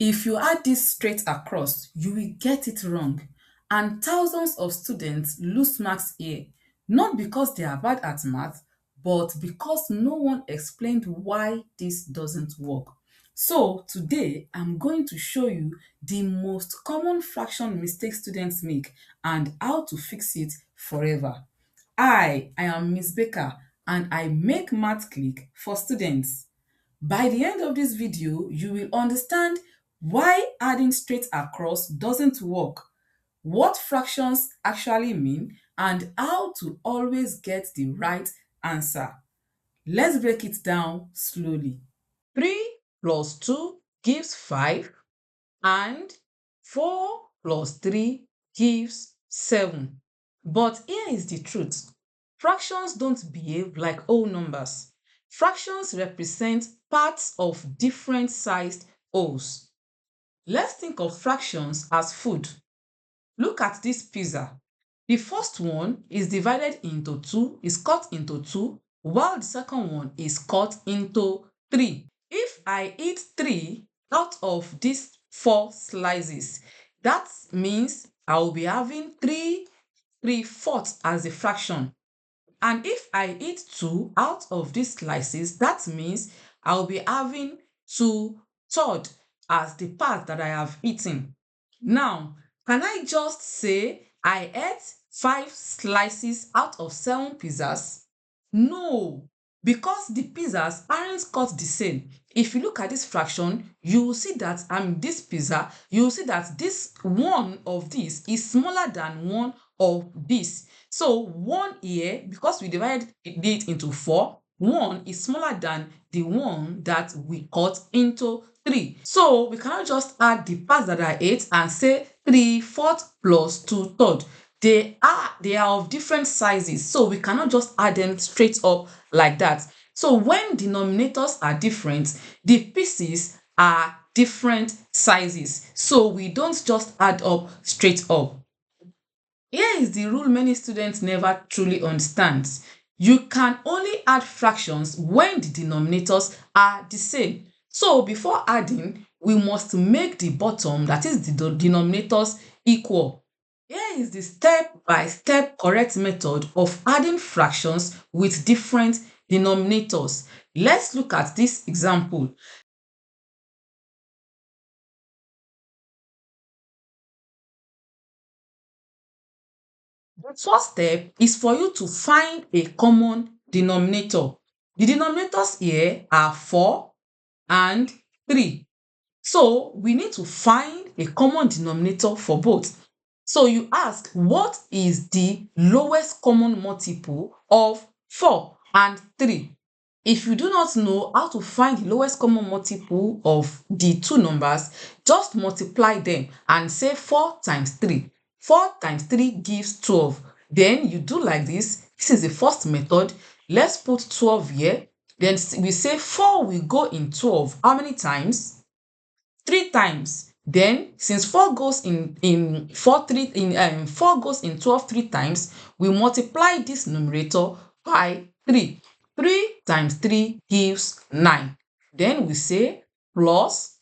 If you add this straight across, you will get it wrong. And thousands of students lose marks here, not because they are bad at math, but because no one explained why this doesn't work. So today, I'm going to show you the most common fraction mistakes students make and how to fix it forever. I am Miss Becca and I make math click for students. By the end of this video, you will understand why adding straight across doesn't work, what fractions actually mean, and how to always get the right answer. Let's break it down slowly. 3 plus 2 gives 5 and 4 plus 3 gives 7. But here is the truth. Fractions don't behave like whole numbers. Fractions represent parts of different sized wholes. Let's think of fractions as food. Look at this pizza. The first one is divided into two, is cut into two, while the second one is cut into three. If I eat three out of these four slices, that means I will be having three-fourths as a fraction. And if I eat two out of these slices, that means I'll be having two-third as the part that I have eaten. Now, can I just say I ate 5 slices out of 7 pizzas? No, because the pizzas aren't cut the same. If you look at this fraction, you will see that this pizza, you will see that this one of this is smaller than one of this. So one here, because we divided it into 4, one is smaller than the one that we cut into 3. So we cannot just add the parts that I ate and say 3/4 plus 2/3. They are of different sizes, so we cannot just add them straight up like that. So when denominators are different, the pieces are different sizes. So we don't just add up straight up. Here is the rule many students never truly understand. You can only add fractions when the denominators are the same. So before adding, we must make the bottom, that is the denominators, equal. Here is the step-by-step correct method of adding fractions with different denominators. Let's look at this example. The first step is for you to find a common denominator. The denominators here are 4 and 3. So we need to find a common denominator for both. So you ask, what is the lowest common multiple of 4 and 3? If you do not know how to find the lowest common multiple of the two numbers, just multiply them and say 4 times 3. 4 times 3 gives 12. Then you do like this. This is the first method. Let's put 12 here. Then we say 4 will go in 12. How many times? 3 times. Then since 4 goes in 4 goes in 12 3 times, we multiply this numerator by 3. 3 times 3 gives 9. Then we say plus,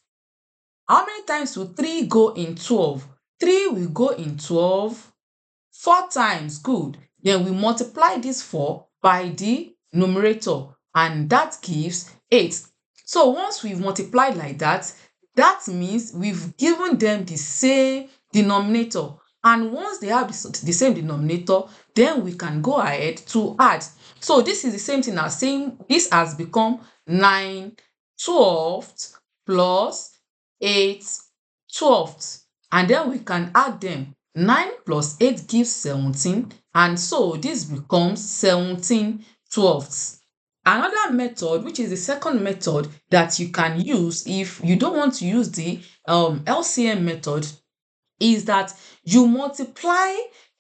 how many times will 3 go in 12? 3 will go in 12 4 times. Good. Then we multiply this 4 by the numerator, and that gives 8. So once we've multiplied like that, that means we've given them the same denominator. And once they have the same denominator, then we can go ahead to add. So this is the same thing as saying this has become 9/12 plus 8/12. And then we can add them. 9 plus 8 gives 17, and so this becomes 17/12. Another method, which is the second method that you can use if you don't want to use the LCM method, is that you multiply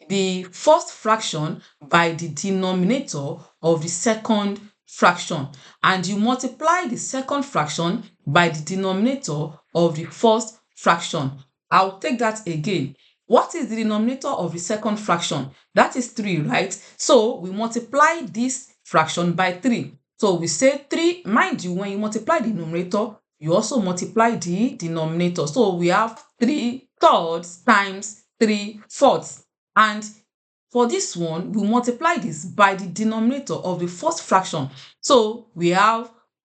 the first fraction by the denominator of the second fraction, and you multiply the second fraction by the denominator of the first fraction. I'll take that again. What is the denominator of the second fraction? That is 3, right? So we multiply this fraction by 3. So we say 3, mind you, when you multiply the numerator, you also multiply the denominator. So we have 3/3 times 3/4. And for this one, we multiply this by the denominator of the first fraction. So we have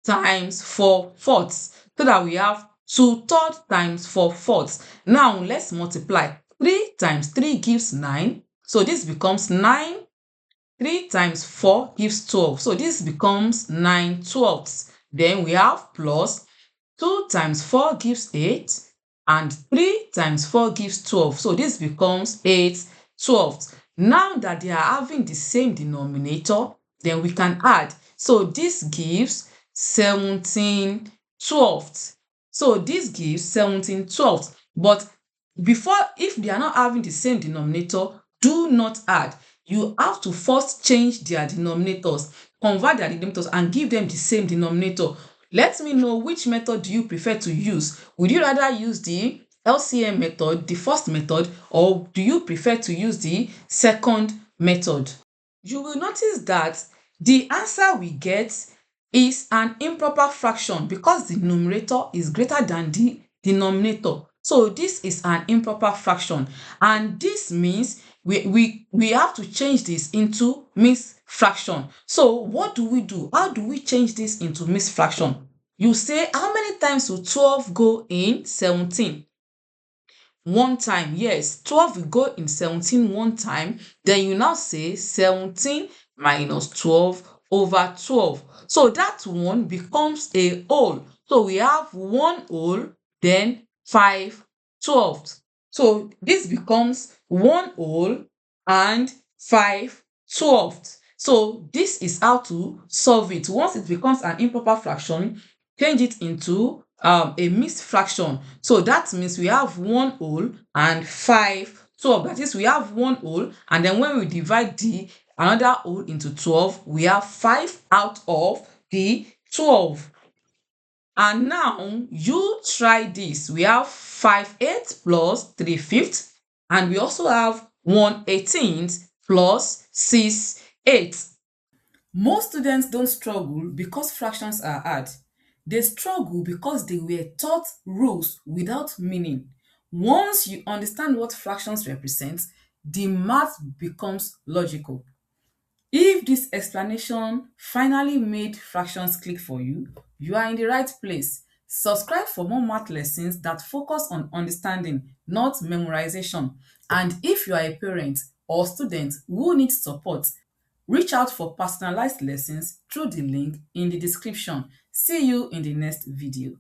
times 4/4, so that we have 2/3 times 4/4. Now let's multiply. 3 times 3 gives 9. So this becomes 9. 3 times 4 gives 12. So this becomes 9/12. Then we have plus 2 times 4 gives 8, and 3 times 4 gives 12. So this becomes 8/12. Now that they are having the same denominator, then we can add. So this gives 17/12. So this gives 17/12. But before, if they are not having the same denominator, do not add. You have to first change their denominators, convert their denominators, and give them the same denominator. Let me know which method do you prefer to use. Would you rather use the LCM method, the first method, or do you prefer to use the second method? You will notice that the answer we get is an improper fraction because the numerator is greater than the denominator. So this is an improper fraction, and this means we have to change this into mixed fraction. So what do we do? How do we change this into mixed fraction? You say, how many times will 12 go in 17? One time. Yes, 12 will go in 17 one time. Then you now say 17 minus 12 over 12. So that one becomes a whole. So we have one whole, then 5/12. So this becomes one whole and 5/12. So this is how to solve it. Once it becomes an improper fraction, change it into a mixed fraction. So that means we have one whole and 5/12. That is, we have one whole, and then when we divide the another whole into 12, we have 5 out of the 12. And now you try this. We have 5/8 plus 3/5, and we also have 1/18 plus 6/8. Most students don't struggle because fractions are hard. They struggle because they were taught rules without meaning. Once you understand what fractions represent, the math becomes logical. If this explanation finally made fractions click for you, you are in the right place. Subscribe for more math lessons that focus on understanding, not memorization. And if you are a parent or student who needs support, reach out for personalized lessons through the link in the description. See you in the next video.